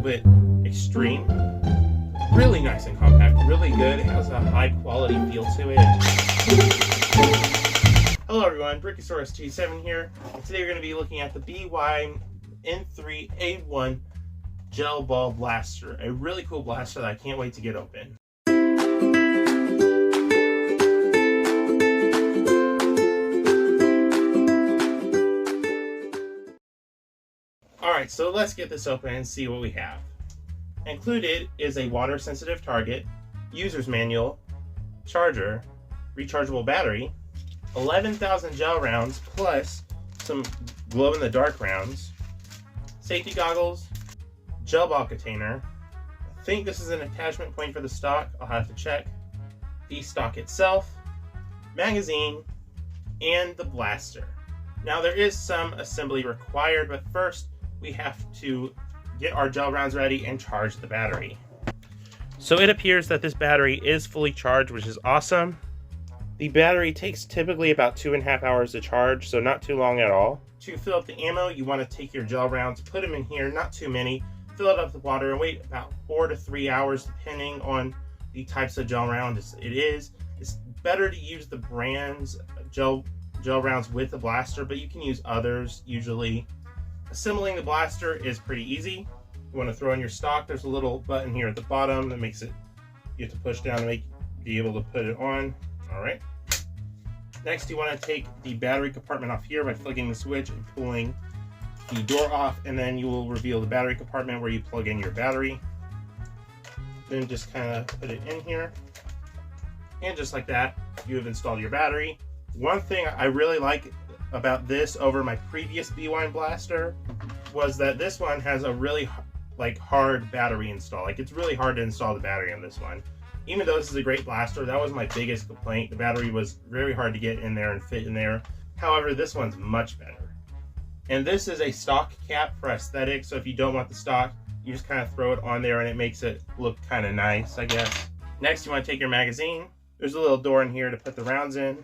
bit extreme. Really nice and compact, really good. It has a high quality feel to it. Hello everyone, Brickosaurus G7 here, and today we're going to be looking at the Bwine M3A1 Gel Ball Blaster. A really cool blaster that I can't wait to get open. Alright, so let's get this open and see what we have. Included is a water sensitive target, user's manual, charger, rechargeable battery, 11,000 gel rounds plus some glow in the dark rounds, safety goggles, gel ball container. I think this is an attachment point for the stock, I'll have to check. The stock itself, magazine, and the blaster. Now there is some assembly required, but first we have to get our gel rounds ready and charge the battery. So it appears that this battery is fully charged, which is awesome. The battery takes typically about 2.5 hours to charge, so not too long at all. To fill up the ammo, you want to take your gel rounds, put them in here, not too many, fill it up with water, and wait about 4 to 3 hours depending on the types of gel rounds it is. It's better to use the brand's gel rounds with the blaster, but you can use others usually. Assembling the blaster is pretty easy. You want to throw in your stock. There's a little button here at the bottom that makes it, you have to push down to be able to put it on. All right. Next, you want to take the battery compartment off here by flicking the switch and pulling the door off, and then you will reveal the battery compartment where you plug in your battery. Then just kind of put it in here. And just like that, you have installed your battery. One thing I really like about this over my previous Bwine blaster was that this one has a really hard battery install. It's really hard to install the battery on this one. Even though this is a great blaster, that was my biggest complaint. The battery was very hard to get in there and fit in there. However, this one's much better. And this is a stock cap for aesthetics, so if you don't want the stock, you just kind of throw it on there and it makes it look kind of nice, I guess. Next, you want to take your magazine. There's a little door in here to put the rounds in.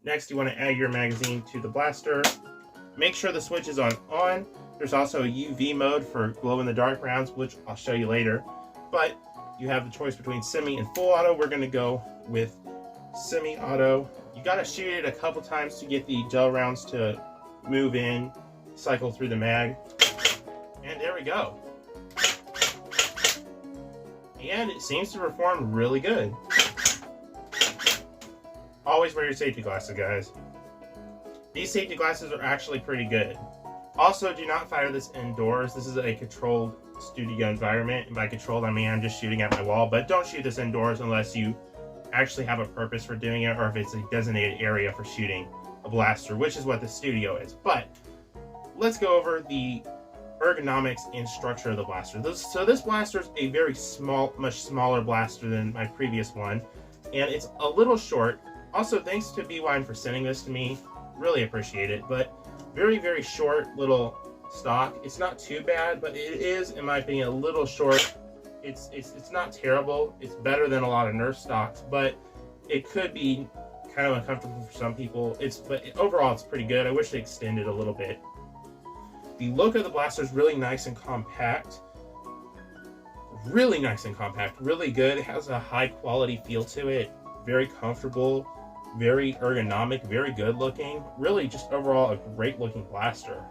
Next, you want to add your magazine to the blaster. Make sure the switch is on. There's also a UV mode for glow-in-the-dark rounds, which I'll show you later. But you have the choice between semi and full auto. We're going to go with semi-auto. You got to shoot it a couple times to get the gel rounds to move in, cycle through the mag. And there we go. And it seems to perform really good. Always wear your safety glasses, guys. These safety glasses are actually pretty good. Also, do not fire this indoors. This is a controlled studio environment. And by controlled, I mean I'm just shooting at my wall. But don't shoot this indoors unless you actually have a purpose for doing it, or if it's a designated area for shooting a blaster, which is what the studio is. But let's go over the ergonomics and structure of the blaster. So this blaster is a very small, much smaller blaster than my previous one. And it's a little short. Also, thanks to Bwine for sending this to me. Really appreciate it. But very, very short little stock. It's not too bad, but it is, in my opinion, a little short. It's not terrible. It's better than a lot of Nerf stocks, but it could be kind of uncomfortable for some people. But overall, it's pretty good. I wish they extended a little bit. The look of the blaster is really nice and compact. Really nice and compact. Really good. It has a high quality feel to it. Very comfortable. Very ergonomic, very good looking. Really just overall a great looking blaster.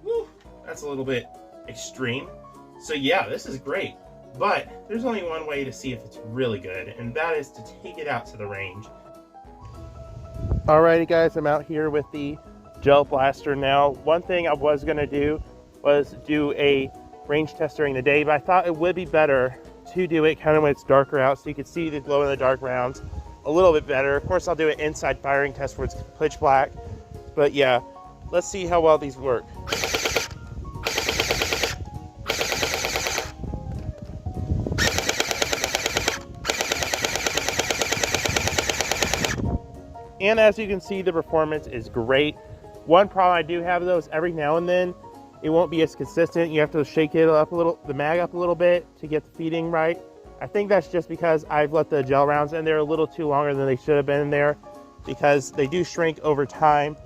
Woo, that's a little bit extreme. So yeah, this is great. But there's only one way to see if it's really good, and that is to take it out to the range. Alrighty guys, I'm out here with the gel blaster now. One thing I was gonna do was do a range test during the day, but I thought it would be better to do it kind of when it's darker out so you can see the glow in the dark rounds a little bit better. Of course, I'll do an inside firing test where it's pitch black. But yeah, let's see how well these work. And as you can see, the performance is great. One problem I do have though is every now and then it won't be as consistent. You have to shake it up a little, the mag up a little bit to get the feeding right. I think that's just because I've let the gel rounds in there a little too longer than they should have been in there, because they do shrink over time.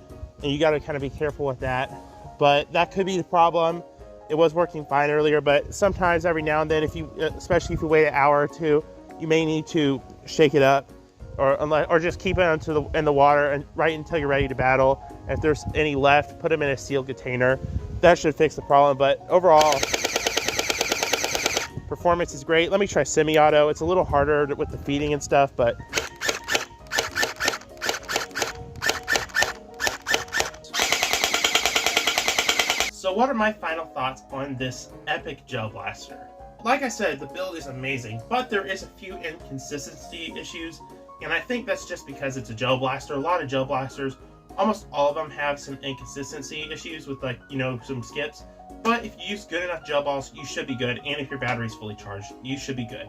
and you got to kind of be careful with that. But that could be the problem. It was working fine earlier, but sometimes every now and then, especially if you wait an hour or two, you may need to shake it up, or just keep it in the water and right until you're ready to battle. If there's any left, put them in a sealed container. That should fix the problem. But overall, performance is great. Let me try semi-auto. It's a little harder with the feeding and stuff, but so what are my final thoughts on this epic gel blaster? Like I said, the build is amazing, but there is a few inconsistency issues, and I think that's just because it's a gel blaster. A lot of gel blasters, almost all of them have some inconsistency issues with, like, you know, some skips. But if you use good enough gel balls, you should be good, and if your battery's fully charged, you should be good.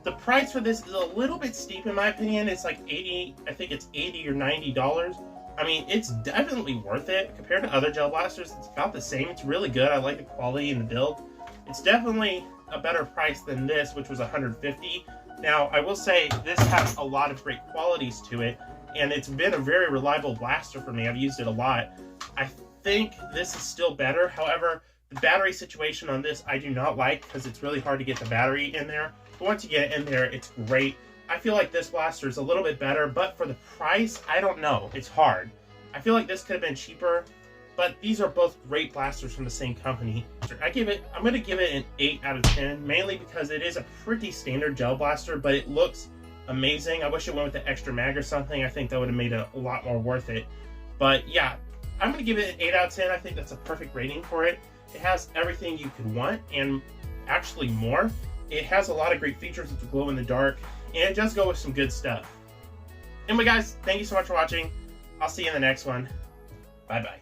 The price for this is a little bit steep in my opinion. It's like I think it's $80 or $90. I mean, it's definitely worth it. Compared to other gel blasters, it's about the same. It's really good. I like the quality and the build. It's definitely a better price than this, which was $150. Now, I will say this has a lot of great qualities to it, and it's been a very reliable blaster for me. I've used it a lot. I think this is still better. However, the battery situation on this I do not like, because it's really hard to get the battery in there. But once you get it in there, it's great. I feel like this blaster is a little bit better, but for the price, I don't know. It's hard. I feel like this could have been cheaper, but these are both great blasters from the same company. I'm going to give it an 8 out of 10, mainly because it is a pretty standard gel blaster, but it looks amazing. I wish it went with the extra mag or something. I think that would have made it a lot more worth it. But yeah, I'm going to give it an 8 out of 10. I think that's a perfect rating for it. It has everything you could want, and actually more. It has a lot of great features with the glow in the dark, and it does go with some good stuff. Anyway guys, thank you so much for watching. I'll see you in the next one. Bye bye.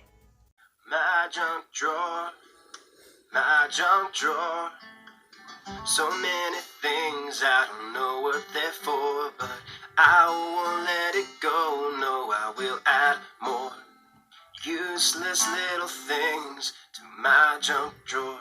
My junk drawer, my junk drawer. So many things I don't know what they're for, but I won't let it go. No, I will add more useless little things to my junk drawer.